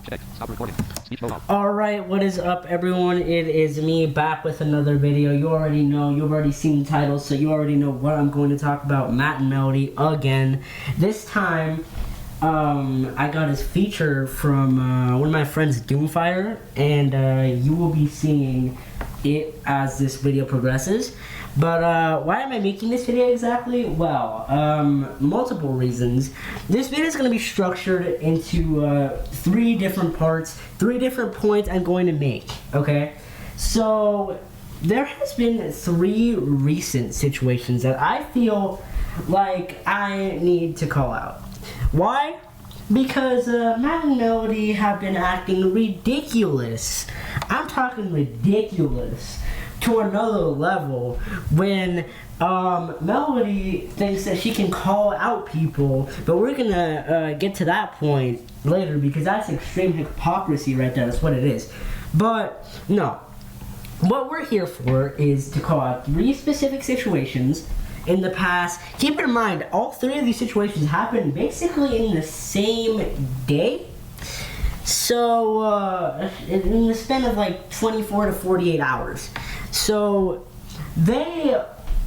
Check. Stop recording. Speech mode off. Alright, what is up everyone? It is me back with another video. You already know, you've already seen the title, so you already know what I'm going to talk about. Matt and Melody again. This time, I got his feature from one of my friends, Doomfire, and you will be seeing it as this video progresses. But why am I making this video exactly? Well, multiple reasons. This video is going to be structured into 3 different parts, 3 different points I'm going to make, okay? So, there has been 3 recent situations that I feel like I need to call out. Why? Because Matt and Melody have been acting ridiculous. I'm talking ridiculous to another level when Melody thinks that she can call out people, but we're gonna get to that point later because that's extreme hypocrisy right there. That's what it is. But no, what we're here for is to call out 3 specific situations in the past. Keep in mind, all 3 of these situations happened basically in the same day. So, in the span of like 24 to 48 hours. So, they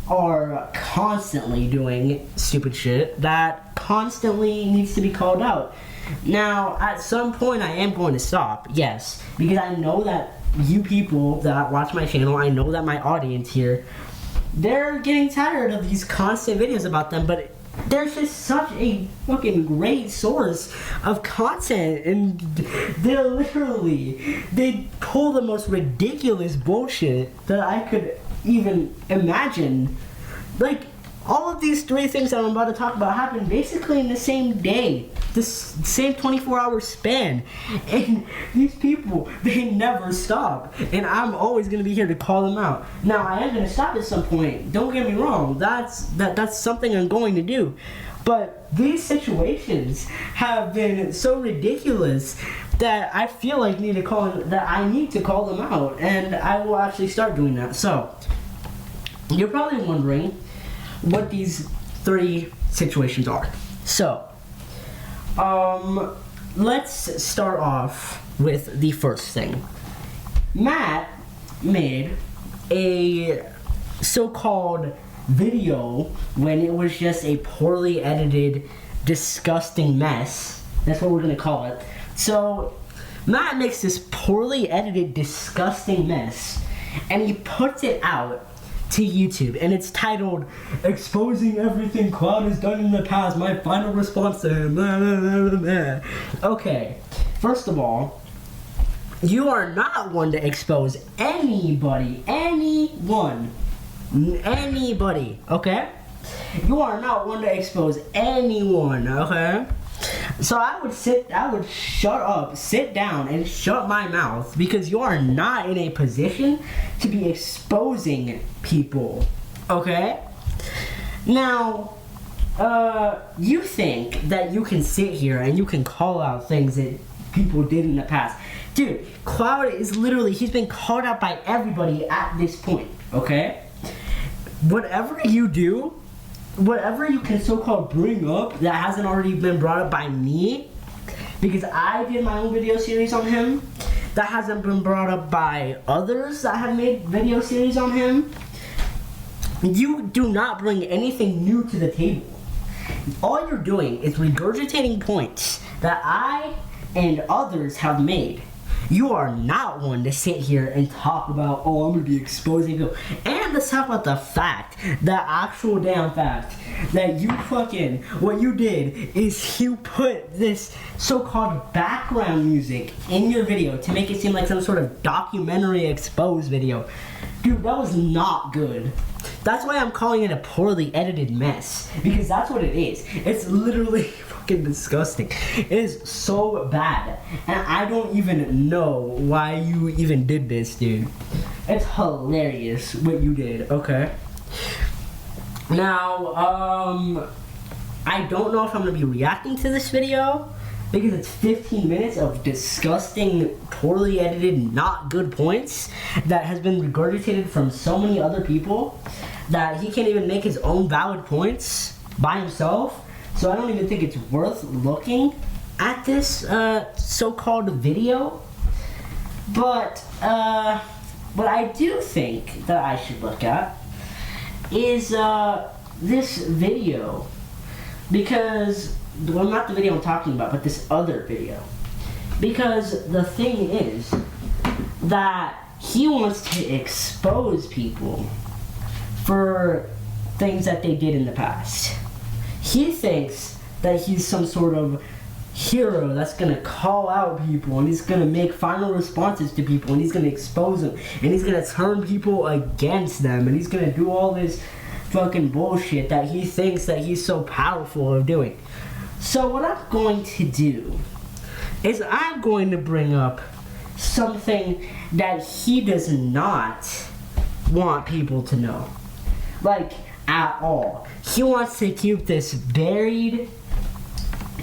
are constantly doing stupid shit that constantly needs to be called out. Now, at some point, I am going to stop, yes, because I know that you people that watch my channel, I know that my audience here, they're getting tired of these constant videos about them, but there's just such a fucking great source of content, and they pull the most ridiculous bullshit that I could even imagine. Like, all of these 3 things that I'm about to talk about happened basically in the same day, the same 24-hour span, and these people, they never stop, and I'm always going to be here to call them out. Now, I am going to stop at some point, don't get me wrong, that's something I'm going to do, but these situations have been so ridiculous that I feel like I need to call them out, and I will actually start doing that. So, you're probably wondering what these 3 situations are. So, let's start off with the first thing. Matt made a so-called video when it was just a poorly edited, disgusting mess. That's what we're gonna call it. So, Matt makes this poorly edited, disgusting mess, and he puts it out to YouTube, and it's titled "Exposing Everything Cloud Has Done in the Past, My Final Response to Him." Blah, blah, blah, blah. Okay, first of all, you are not one to expose anybody, anybody, okay? You are not one to expose anyone, okay? So I would shut up, sit down, and shut my mouth, because you are not in a position to be exposing people, okay? Now, you think that you can sit here and you can call out things that people did in the past. Dude, Cloud is literally, he's been called out by everybody at this point, okay? Whatever you do, whatever you can so-called bring up that hasn't already been brought up by me, because I did my own video series on him, that hasn't been brought up by others that have made video series on him, you do not bring anything new to the table. All you're doing is regurgitating points that I and others have made. You are not one to sit here and talk about, oh, I'm going to be exposing people. And let's talk about the fact, the actual damn fact, that what you did is you put this so-called background music in your video to make it seem like some sort of documentary expose video. Dude, that was not good. That's why I'm calling it a poorly edited mess, because that's what it is. It's literally fucking disgusting. It is so bad, and I don't even know why you even did this, dude. It's hilarious what you did, okay? Now, I don't know if I'm gonna be reacting to this video, because it's 15 minutes of disgusting, poorly edited, not good points that has been regurgitated from so many other people that he can't even make his own valid points by himself. So I don't even think it's worth looking at this so-called video, but what I do think that I should look at is this video, because, well, not the video I'm talking about, but this other video. Because the thing is that he wants to expose people for things that they did in the past. He thinks that he's some sort of hero that's gonna call out people, and he's gonna make final responses to people, and he's gonna expose them, and he's gonna turn people against them, and he's gonna do all this fucking bullshit that he thinks that he's so powerful of doing. So what I'm going to do is I'm going to bring up something that he does not want people to know. Like, at all. He wants to keep this buried.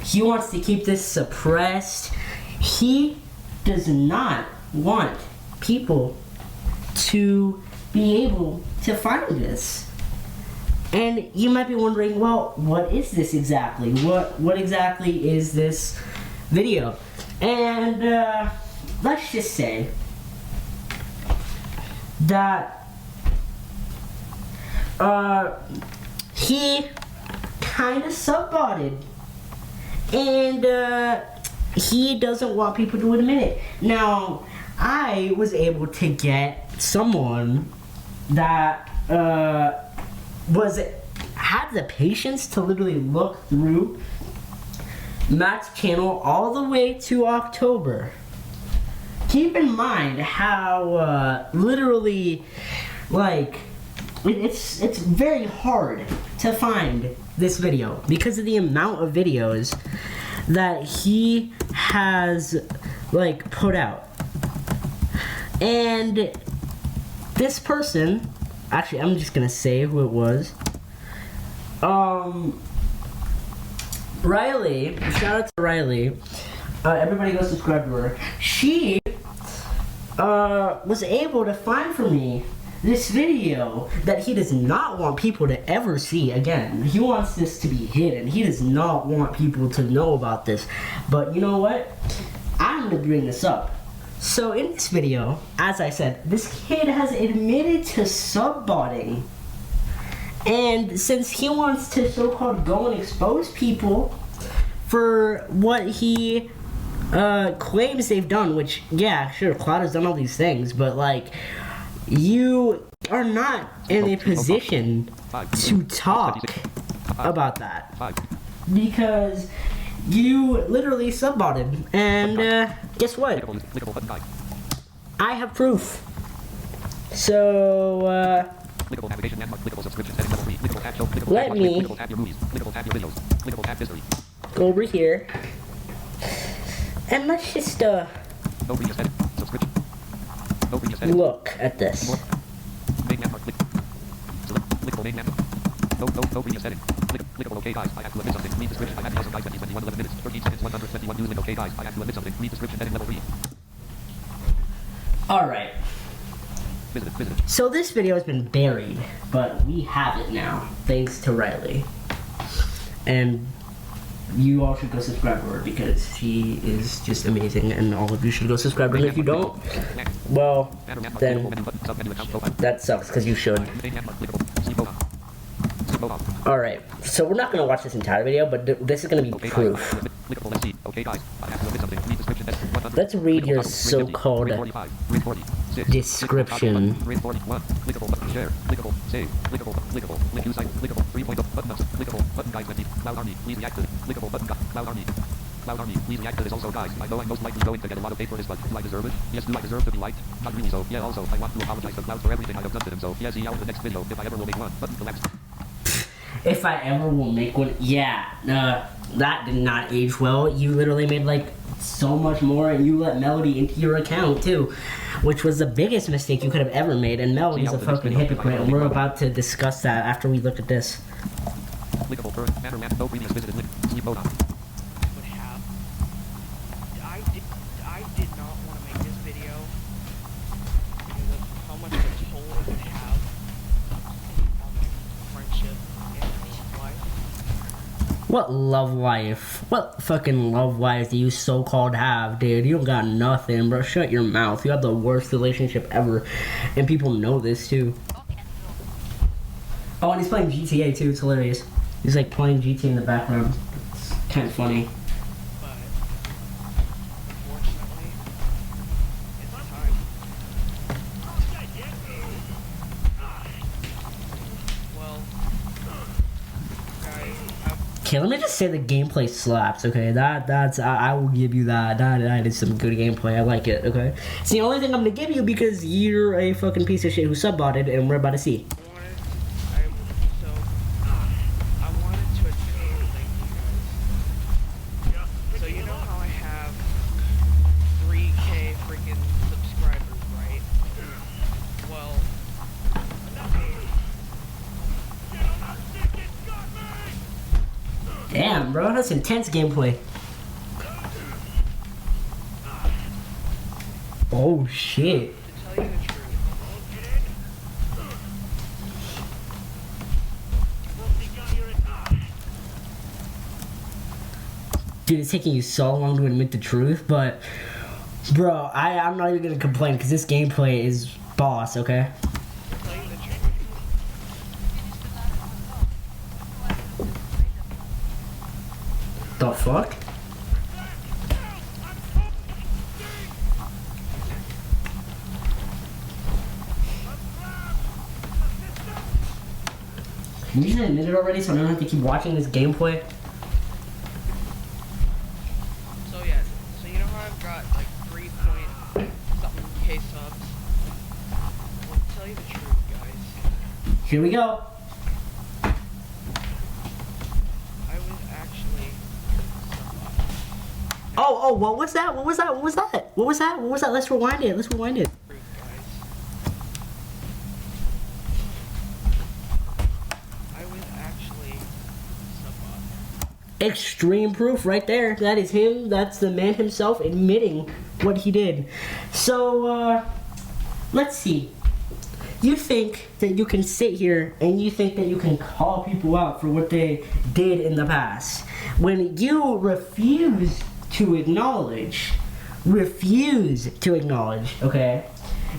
He wants to keep this suppressed. He does not want people to be able to find this. And you might be wondering, well, what is this exactly? What exactly is this video? And let's just say that he kind of subbotted, and he doesn't want people to admit it. Now, I was able to get someone that had the patience to literally look through Matt's channel all the way to October. Keep in mind how literally, like, it's very hard to find this video because of the amount of videos that he has, like, put out. And this person, actually, I'm just gonna say who it was. Ryleigh, shout out to Ryleigh. Everybody go subscribe to her. She was able to find for me this video that he does not want people to ever see again. He wants this to be hidden. He does not want people to know about this. But you know what? I'm gonna bring this up. So in this video, as I said, this kid has admitted to subbotting. And since he wants to so-called go and expose people for what he claims they've done, which, yeah, sure, Cloud has done all these things, but, like, you are not in a position to talk about that. Because you literally subbotted. And guess what? I have proof. So, let me go over here and let's just look at this. Alright. So this video has been buried, but we have it now, thanks to Ryleigh. And you all should go subscribe to her because she is just amazing, and all of you should go subscribe to her. And if you don't, well, then that sucks because you should. Alright, so we're not going to watch this entire video, but this is going to be proof. Let's read your so-called description. Cloud Army, please react to this also, guys. I know I'm most likely going to get a lot of hate for this, but do I deserve it? Yes, do I deserve to be liked? Not really, so yeah, also, I want to apologize to Cloud for everything I have done to him, so yeah, see you in the next video, if I ever will make one. Button collapsed. If I ever will make one, yeah, that did not age well. You literally made, like, so much more, and you let Melody into your account, too. Which was the biggest mistake you could have ever made, and Melody's a fucking hypocrite, and we're about to discuss that after we look at this. Clickable per matter map, no previous visited link. Sleep mode on. I did not want to make this video because of how much of a toll it would have on my friendship and life. What love life? What fucking love life do you so-called have, dude? You don't got nothing, bro. Shut your mouth. You have the worst relationship ever. And people know this, too. Oh, and he's playing GTA, too. It's hilarious. He's, like, playing GTA in the background. It's kind of funny. But unfortunately, it's time. Well, guys, Okay, let me just say the gameplay slaps, okay? I will give you that. That is some good gameplay. I like it, okay? It's the only thing I'm gonna give you because you're a fucking piece of shit who subbotted, and we're about to see. I wanted to thank you guys. So you know how I have 3K freaking subscribers, right? Well, Damn, bro, that's intense gameplay. Oh shit. to tell you the truth, Dude, it's taking you so long to admit the truth, but bro, I'm not even gonna complain because this gameplay is boss, okay? to tell you the truth, The fuck? Can you just admit it already so I don't have to keep watching this gameplay? so yeah, so you know how I've got like 3-point-something K subs? Well, to tell you the truth, guys, Here we go. I was actually Oh, what was that? What was that? What was that? What was that? What was that? Let's rewind it. Let's rewind it. rude, guys. I was actually sub-bot. Extreme proof right there. That is him. That's the man himself admitting what he did. So, let's see. You think that you can sit here and you think that you can call people out for what they did in the past when you refuse to acknowledge, okay?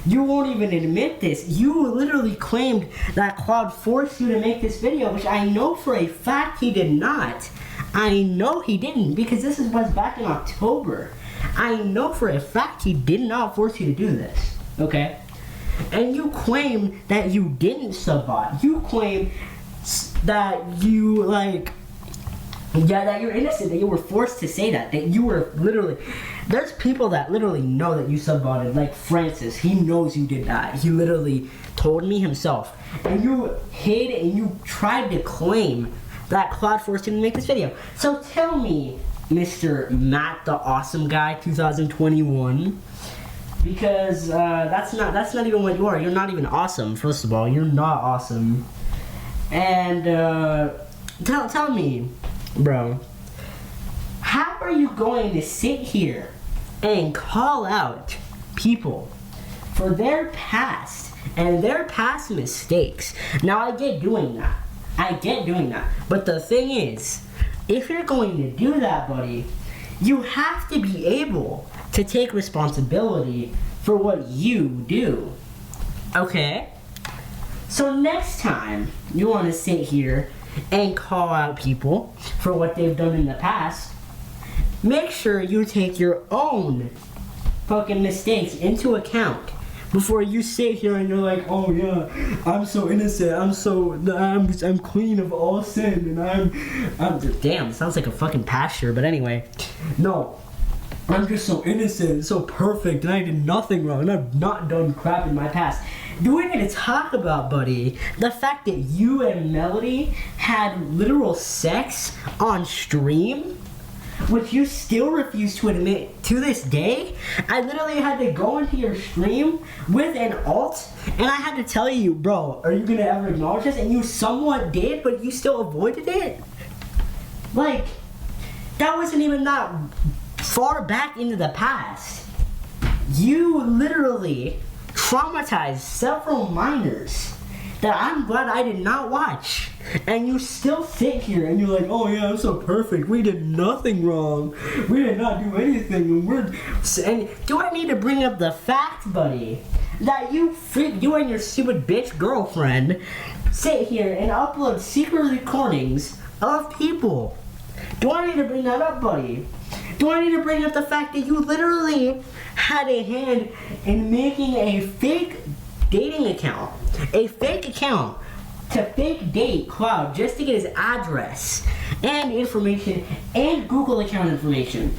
You won't even admit this. You literally claimed that Cloud forced you to make this video, which I know for a fact he did not. I know he didn't because this was back in October. I know for a fact he did not force you to do this, okay? And you claim that you didn't subbot. You claim that you that you're innocent, that you were forced to say that you were literally, there's people that literally know that you subbotted, like Francis, he knows you did that. He literally told me himself. And you hid and you tried to claim that Claude forced you to make this video. So tell me, Mr. Matt the Awesome Guy 2021, because that's not even what you are. You're not even awesome, first of all. You're not awesome. And tell me, bro, how are you going to sit here and call out people for their past and their past mistakes? Now, I get doing that. But the thing is, if you're going to do that, buddy, you have to be able to take responsibility for what you do. Okay? So next time you want to sit here and call out people for what they've done in the past, make sure you take your own fucking mistakes into account before you sit here and you're like, oh yeah, I'm so innocent, I'm clean of all sin, and I'm damn, sounds like a fucking pastor, but anyway, no, I'm just so innocent, so perfect, and I did nothing wrong, and I've not done crap in my past. We're gonna talk about, buddy, the fact that you and Melody had literal sex on stream, which you still refuse to admit to this day. I literally had to go into your stream with an alt, and I had to tell you, bro, are you gonna ever acknowledge this? And you somewhat did, but you still avoided it. Like, that wasn't even that far back into the past. You literally traumatized several minors that I'm glad I did not watch. and you still sit here and you're like, oh yeah, I'm so perfect. We did nothing wrong. We did not do anything. And do I need to bring up the fact, buddy, that you and your stupid bitch girlfriend sit here and upload secret recordings of people? Do I need to bring that up, buddy? Do I need to bring up the fact that you literally had a hand in making a fake dating account? A fake account to fake date Cloud just to get his address and information and Google account information.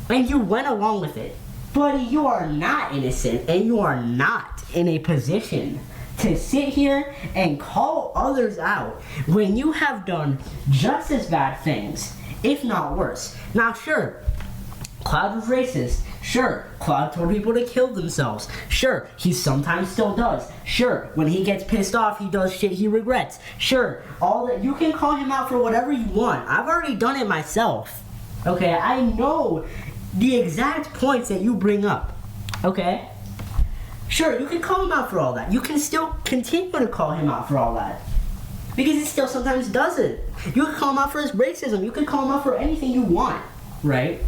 And you went along with it. Buddy, you are not innocent and you are not in a position to sit here and call others out when you have done just as bad things, if not worse. Now sure, Cloud was racist. Sure, Cloud told people to kill themselves. Sure, he sometimes still does. Sure, when he gets pissed off, he does shit he regrets. Sure, all that, you can call him out for whatever you want. I've already done it myself. Okay, I know the exact points that you bring up. Okay? Sure, you can call him out for all that. You can still continue to call him out for all that. Because he still sometimes does it. You can call him out for his racism. You can call him out for anything you want. Right?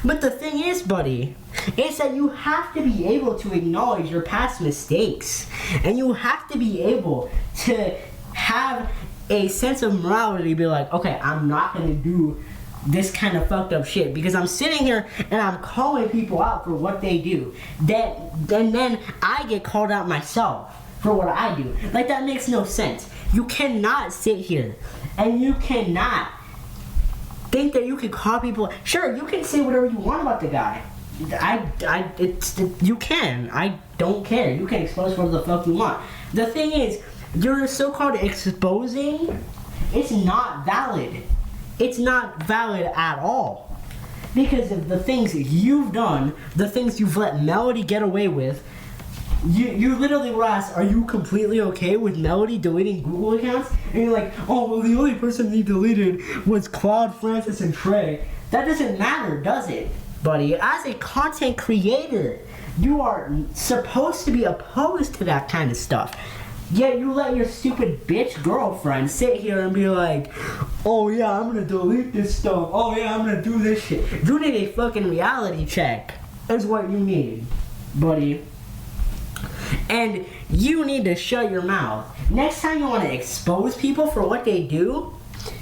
But the thing is, buddy, is that you have to be able to acknowledge your past mistakes. And you have to be able to have a sense of morality, be like, okay, I'm not going to do this kind of fucked up shit because I'm sitting here and I'm calling people out for what they do. Then I get called out myself for what I do. Like, that makes no sense. You cannot sit here and you cannot think that you can call people. Sure, you can say whatever you want about the guy. You can. I don't care. You can expose whatever the fuck you want. The thing is, your so-called exposing, it's not valid. It's not valid at all. Because of the things you've done, the things you've let Melody get away with, you literally were asked, are you completely okay with Melody deleting Google accounts? And you're like, oh, well, the only person he deleted was Claude, Francis, and Trey. That doesn't matter, does it, buddy? As a content creator, you are supposed to be opposed to that kind of stuff. Yet you let your stupid bitch girlfriend sit here and be like, oh yeah, I'm gonna delete this stuff. Oh yeah, I'm gonna do this shit. You need a fucking reality check. That's what you need, buddy. And you need to shut your mouth. Next time you want to expose people for what they do,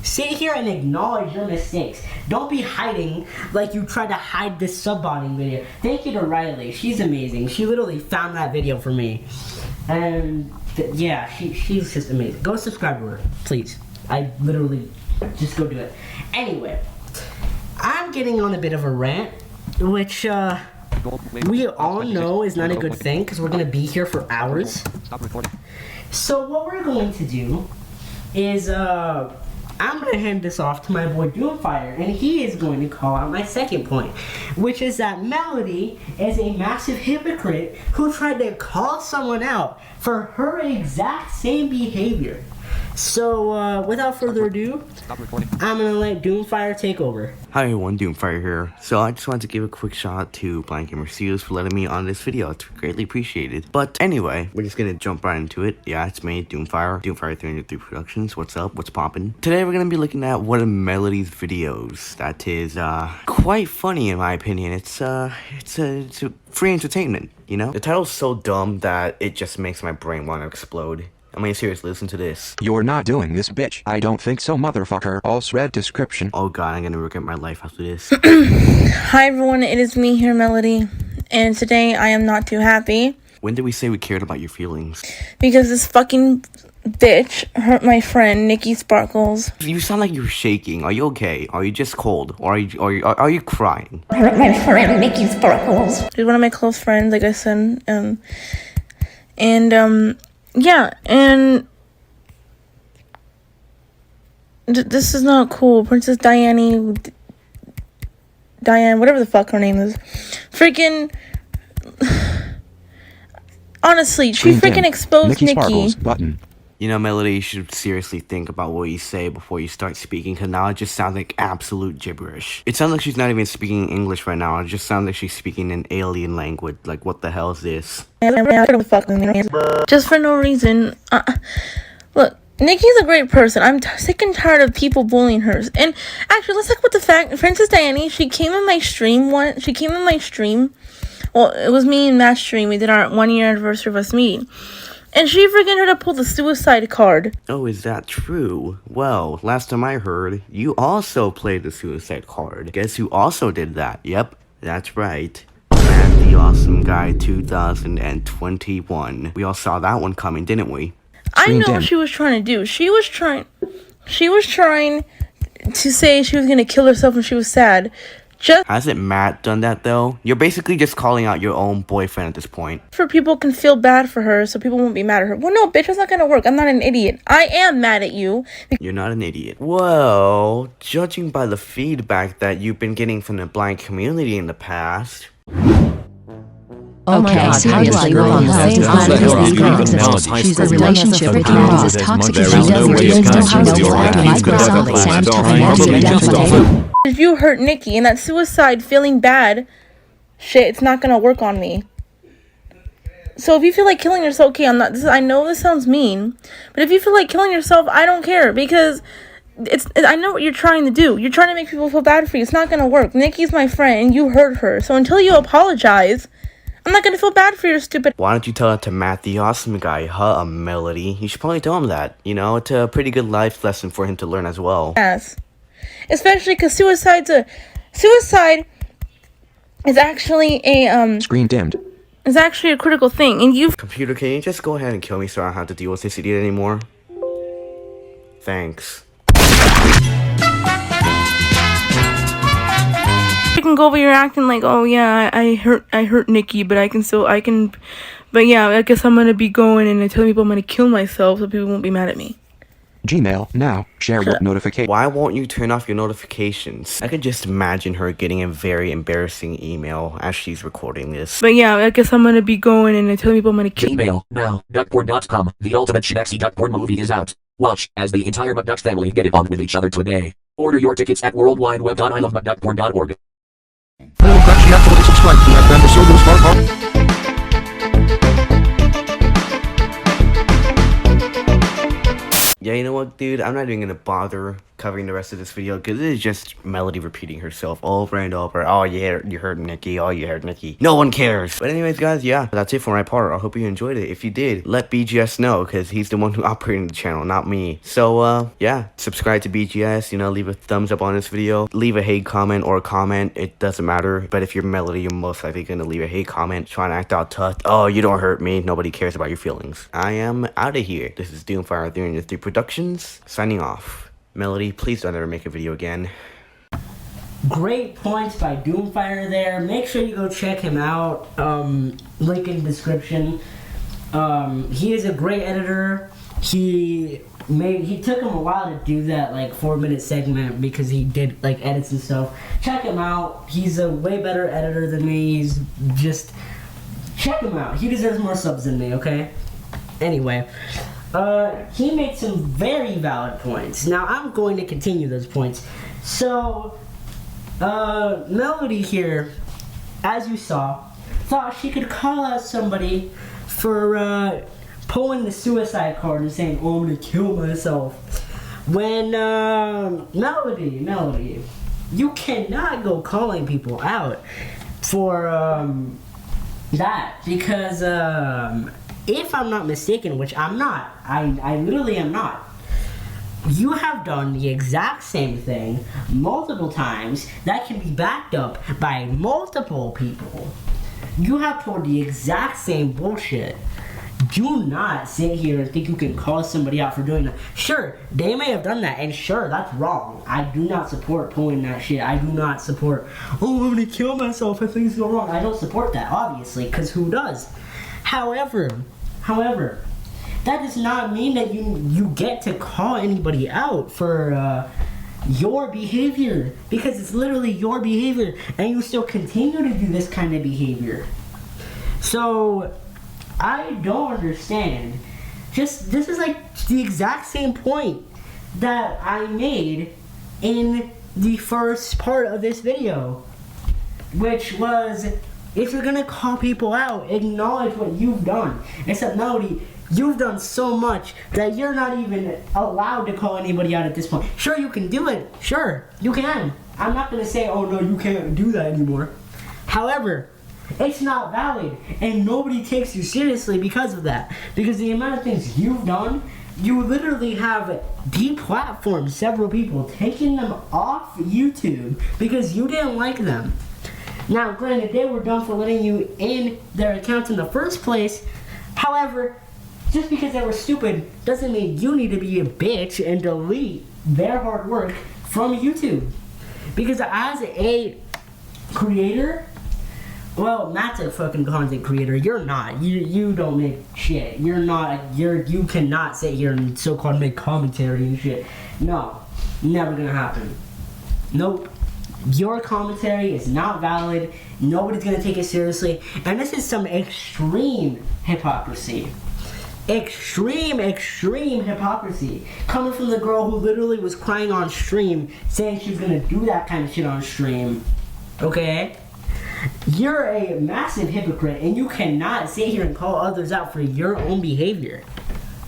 sit here and acknowledge your mistakes. Don't be hiding like you tried to hide this subbotting video. Thank you to Ryleigh. She's amazing. She literally found that video for me. And yeah, she's just amazing. Go subscribe to her, please. I literally just go do it. Anyway, I'm getting on a bit of a rant, which we all know is not a good thing because we're going to be here for hours. So what we're going to do is I'm going to hand this off to my boy Doomfire, and he is going to call out my second point, which is that Melody is a massive hypocrite who tried to call someone out for her exact same behavior. So, without further ado, I'm gonna let Doomfire take over. Hi everyone, Doomfire here. So I just wanted to give a quick shout out to Blind Gamer Studios for letting me on this video. It's greatly appreciated. But anyway, we're just gonna jump right into it. Yeah, it's me, Doomfire, Doomfire303 Productions. What's up? What's poppin'? Today we're gonna be looking at one of Melody's videos that is quite funny in my opinion. It's free entertainment, you know? The title's so dumb that it just makes my brain want to explode. I mean, seriously, listen to this. You're not doing this, bitch. I don't think so, motherfucker. Also read description. Oh god, I'm gonna regret my life after this. Hi everyone, it is me here, Melody. And today I am not too happy. When did we say we cared about your feelings? Because this fucking bitch hurt my friend, Nikki Sparkles. You sound like you're shaking. Are you okay? Are you just cold? Or are you crying? Hurt my friend, Nikki Sparkles. She's one of my close friends, like I said. Yeah, and this is not cool. Princess Diane, whatever the fuck her name is. Freaking, honestly, she freaking exposed Nikki. Sparkles, button. You know, Melody, you should seriously think about what you say before you start speaking, because now it just sounds like absolute gibberish. It sounds like she's not even speaking English right now. It just sounds like she's speaking an alien language. Like, what the hell is this? Just for no reason. Look, Nikki's a great person. I'm sick and tired of people bullying her. And actually, let's talk about the fact Princess Diane, she came in my stream Well, it was me and Matt's stream. We did our 1 year anniversary of us meeting. And she freaking heard to pull the suicide card. Oh, is that true? Well, last time I heard, you also played the suicide card. Guess who also did that? Yep, that's right. Matt the Awesome Guy 2021. We all saw that one coming, didn't we? I know what she was trying to do. She was trying to say she was going to kill herself when she was sad. Hasn't Matt done that, though? You're basically just calling out your own boyfriend at this point. For people can feel bad for her, so people won't be mad at her. Well, no, bitch, that's not going to work. I'm not an idiot. I am mad at you. You're not an idiot. Well, judging by the feedback that you've been getting from the blind community in the past... Oh my god, seriously, girl on the same planet as these girls. She's a relationship with your boss, toxic as she does it, you know how to act Microsoft and if you hurt Nikki and that suicide feeling bad, shit, it's not gonna work on me. So if you feel like killing yourself, okay, I know this sounds mean, but if you feel like killing yourself, I don't care, because I know what you're trying to do. You're trying to make people feel bad for you. It's not gonna work. Nikki's my friend, and you hurt her. So until you apologize, I'm not gonna feel bad for your stupid... Why don't you tell that to Matt the Awesome Guy, huh, Melody? You should probably tell him that. You know, it's a pretty good life lesson for him to learn as well. Yes. Especially because suicide is actually a, Screen dimmed. Is actually a critical thing, and you've... Computer, can you just go ahead and kill me so I don't have to deal with this idiot anymore? Thanks. You can go over here acting like, oh yeah, I hurt Nikki, but but yeah, I guess I'm gonna be going and telling people I'm gonna kill myself so people won't be mad at me. Gmail, now, share what notification. Why won't you turn off your notifications? I could just imagine her getting a very embarrassing email as she's recording this. But yeah, I guess I'm gonna be going and telling people I'm gonna kill... Gmail, now, duckporn.com, the ultimate Shinaxi duck porn movie is out. Watch as the entire McDuck family get it on with each other today. Order your tickets at worldwideweb.ilovemcduckporn.org. Hello, Crunchy, absolutely subscribe to my friend the Solos Yeah, you know what, dude? I'm not even gonna bother covering the rest of this video because it is just Melody repeating herself over and over. Oh, yeah, you heard Nikki. Oh, you heard Nikki. No one cares. But anyways, guys, yeah, that's it for my part. I hope you enjoyed it. If you did, let BGS know because he's the one who operated the channel, not me. So, yeah, subscribe to BGS. You know, leave a thumbs up on this video. Leave a hate comment or a comment. It doesn't matter. But if you're Melody, you're most likely gonna leave a hate comment trying to act out tough. Oh, you don't hurt me. Nobody cares about your feelings. I am out of here. This is Doomfire303 Productions signing off. Melody, please don't ever make a video again. Great points by Doomfire there. Make sure you go check him out. Link in the description. He is a great editor. He took him a while to do that like 4-minute segment because he did like edits and stuff. Check him out. He's a way better editor than me. He's just... Check him out. He deserves more subs than me, okay? Anyway. He made some very valid points. Now, I'm going to continue those points. So, Melody here, as you saw, thought she could call out somebody for, pulling the suicide card and saying, oh, I'm gonna kill myself. When, Melody, you cannot go calling people out for, that, because, if I'm not mistaken, which I'm not, I literally am not, you have done the exact same thing multiple times that can be backed up by multiple people. You have pulled the exact same bullshit. Do not sit here and think you can call somebody out for doing that. Sure, they may have done that, and sure, that's wrong. I do not support pulling that shit. I do not support, oh, I'm gonna kill myself if things go wrong. I don't support that, obviously, because who does? However, that does not mean that you get to call anybody out for your behavior, because it's literally your behavior, and you still continue to do this kind of behavior. So, I don't understand. This is like the exact same point that I made in the first part of this video, which was, if you're gonna call people out, acknowledge what you've done. Except Melody, You've done so much that you're not even allowed to call anybody out at this point. Sure, you can do it. Sure, you can. I'm not going to say, oh no, you can't do that anymore. However, it's not valid, and nobody takes you seriously because of that. Because the amount of things you've done, you literally have deplatformed several people, taking them off YouTube because you didn't like them. Now, granted, they were done for letting you in their accounts in the first place. However, just because they were stupid doesn't mean you need to be a bitch and delete their hard work from YouTube. Because as a creator, well, Matt's a fucking content creator. You're not. You don't make shit. You're not. You cannot sit here and so-called make commentary and shit. No, never gonna happen. Nope. Your commentary is not valid. Nobody's gonna take it seriously. And this is some extreme hypocrisy. Extreme hypocrisy. Coming from the girl who literally was crying on stream, saying she was gonna do that kind of shit on stream. Okay? You're a massive hypocrite, and you cannot sit here and call others out for your own behavior.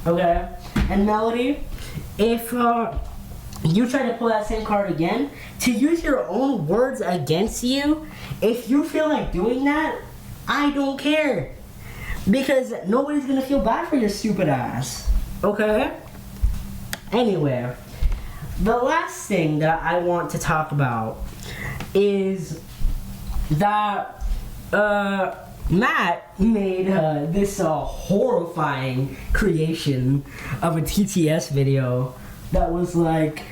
Okay? And Melody, if you try to pull that same card again, to use your own words against you, if you feel like doing that, I don't care. Because nobody's gonna feel bad for your stupid ass. Okay? Anyway, the last thing that I want to talk about is that Matt made this horrifying creation of a TTS video that was like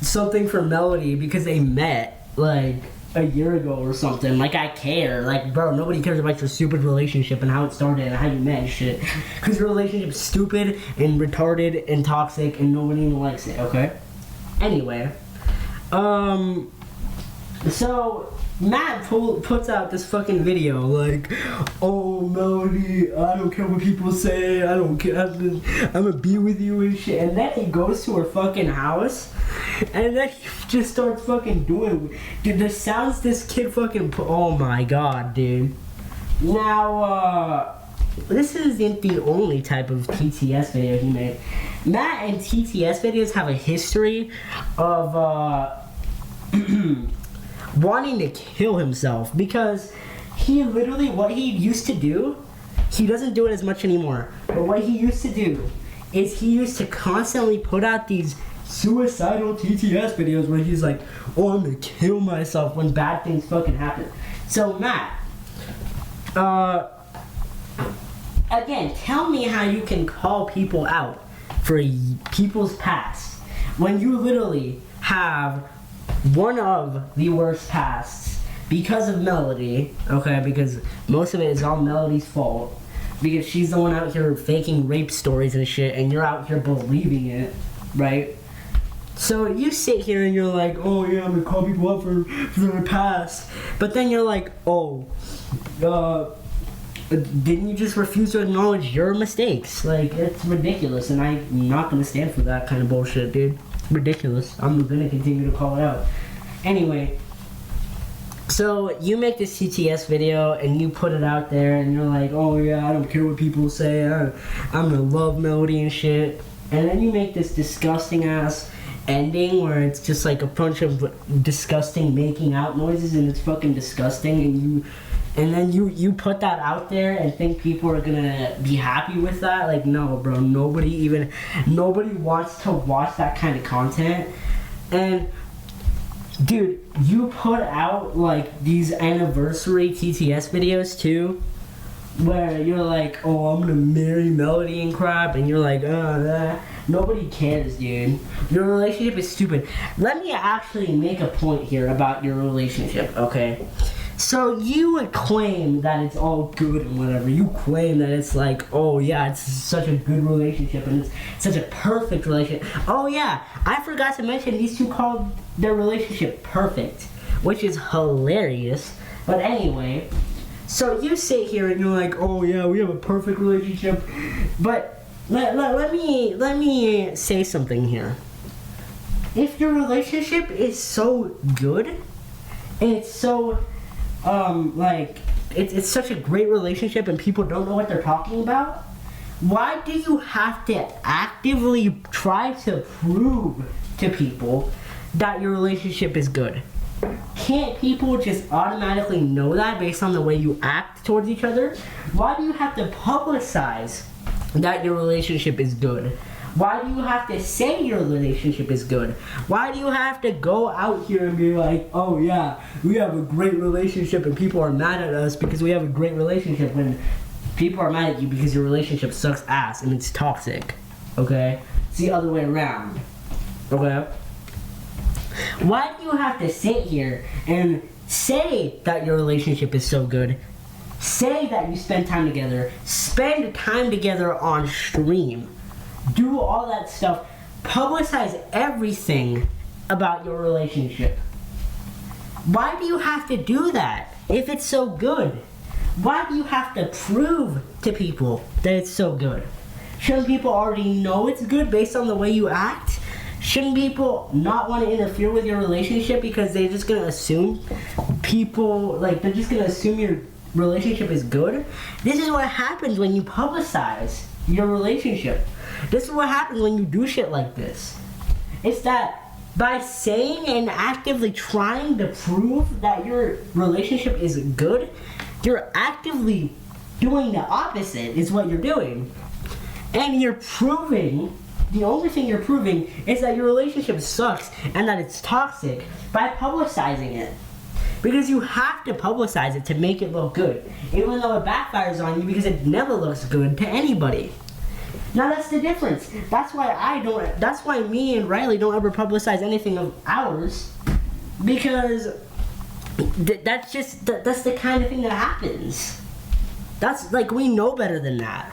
something for Melody because they met like a year ago or something. Like, I care. Like, bro, nobody cares about your stupid relationship and how it started and how you met and shit. Because your relationship's stupid and retarded and toxic and nobody even likes it, okay? Anyway, so Matt puts out this fucking video like, oh, Melody, I don't care what people say, I don't care, I'm gonna be with you and shit. And then he goes to her fucking house, and then he just starts fucking doing, dude, the sounds this kid fucking oh my god, dude. Now, this isn't the only type of TTS video he made. Matt and TTS videos have a history of, wanting to kill himself, because he literally, what he used to do, he doesn't do it as much anymore, but what he used to do is he used to constantly put out these suicidal TTS videos where he's like, oh, I'm gonna kill myself when bad things fucking happen. So Matt, again, tell me how you can call people out for people's past when you literally have one of the worst pasts because of Melody, okay, because most of it is all Melody's fault, because she's the one out here faking rape stories and shit, and you're out here believing it, right? So you sit here and you're like, oh yeah, I'm gonna call people out for their past, but then you're like, oh, didn't you just refuse to acknowledge your mistakes? Like, it's ridiculous, and I'm not gonna stand for that kind of bullshit, dude. Ridiculous. I'm gonna continue to call it out. Anyway, so you make this TTS video and you put it out there and you're like, oh yeah, I don't care what people say, I'm gonna love Melody and shit. And then you make this disgusting ass ending where it's just like a bunch of disgusting making out noises and it's fucking disgusting, and then you put that out there and think people are gonna be happy with that. Like, no, bro, nobody wants to watch that kind of content. And dude, you put out like these anniversary TTS videos too, where you're like, oh, I'm gonna marry Melody and crap, and you're like, nobody cares, dude. Your relationship is stupid. Let me actually make a point here about your relationship, okay? So you would claim that it's all good and whatever. You claim that it's like, oh yeah, it's such a good relationship and it's such a perfect relationship. Oh yeah, I forgot to mention these two called their relationship perfect, which is hilarious. But anyway, so you sit here and you're like, oh yeah, we have a perfect relationship. But let me say something here. If your relationship is so good and it's so like it's such a great relationship and people don't know what they're talking about, Why do you have to actively try to prove to people that your relationship is good? Can't people just automatically know that based on the way you act towards each other? Why do you have to publicize that your relationship is good? Why do you have to say your relationship is good? Why do you have to go out here and be like, oh yeah, we have a great relationship and people are mad at us because we have a great relationship, when people are mad at you because your relationship sucks ass and it's toxic, okay? It's the other way around, okay? Why do you have to sit here and say that your relationship is so good? Say that you spend time together on stream. Do all that stuff. Publicize everything about your relationship. Why do you have to do that if it's so good? Why do you have to prove to people that it's so good? Shouldn't people already know it's good based on the way you act? Shouldn't people not want to interfere with your relationship because they're just going to assume they're just going to assume your relationship is good? This is what happens when you publicize your relationship. This is what happens when you do shit like this. It's that by saying and actively trying to prove that your relationship is good, you're actively doing the opposite is what you're doing. And you're proving, the only thing you're proving is that your relationship sucks and that it's toxic by publicizing it. Because you have to publicize it to make it look good, even though it backfires on you because it never looks good to anybody. Now that's the difference. That's why me and Ryleigh don't ever publicize anything of ours, because that's the kind of thing that happens. That's like, we know better than that.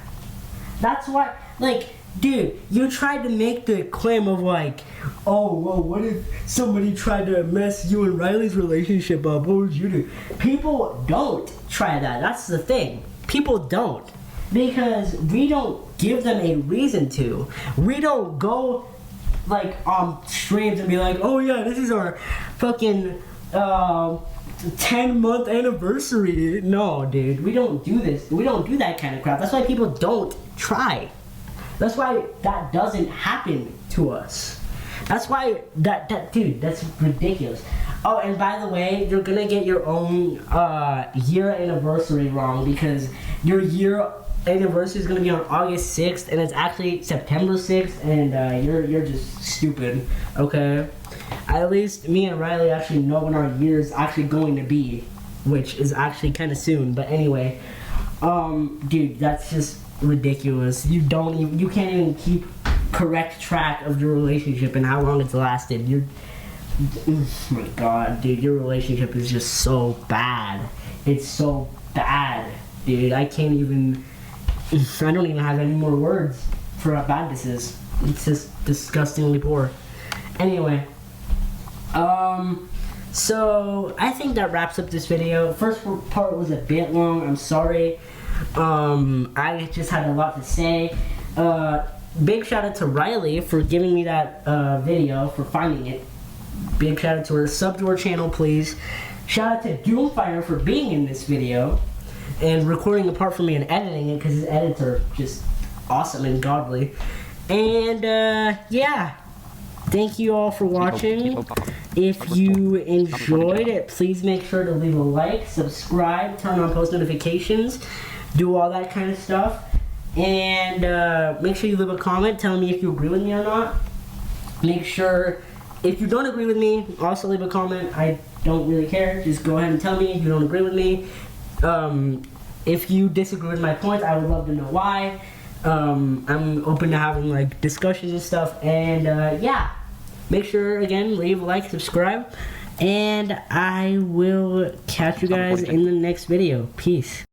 That's why, like, dude, you tried to make the claim of like, oh, well, what if somebody tried to mess you and Ryleigh's relationship up? What would you do? People don't try that. That's the thing. People don't. Because we don't give them a reason to. We don't go like on streams and be like, oh yeah, this is our fucking 10-month anniversary. No, dude, we don't do this. We don't do that kind of crap. That's why people don't try. That's why that doesn't happen to us. That's why dude, that's ridiculous. Oh, and by the way, you're gonna get your own year anniversary wrong, because your year anniversary is gonna be on August 6th and it's actually September 6th, and you're just stupid, okay? At least me and Ryleigh actually know when our year is actually going to be, which is actually kind of soon. But anyway, dude, that's just ridiculous. You can't even keep correct track of your relationship and how long it's lasted. Oh my god, dude, your relationship is just so bad. It's so bad, dude. I don't even have any more words for how bad this is. It's just disgustingly poor. Anyway, so I think that wraps up this video. First part was a bit long, I'm sorry. I just had a lot to say. Big shout out to Ryleigh for giving me that video, for finding it. Big shout out to her. Sub to her channel, please. Shout out to Doomfire for being in this video and recording the part for me and editing it, because his edits are just awesome and godly. And yeah, thank you all for watching. If you enjoyed it, please make sure to leave a like, subscribe, turn on post notifications, do all that kind of stuff. And make sure you leave a comment telling me if you agree with me or not. Make sure, if you don't agree with me, also leave a comment. I don't really care. Just go ahead and tell me if you don't agree with me. If you disagree with my points, I would love to know why. I'm open to having like discussions and stuff. And yeah, make sure, again, leave a like, subscribe, and I will catch you guys in the next video. Peace.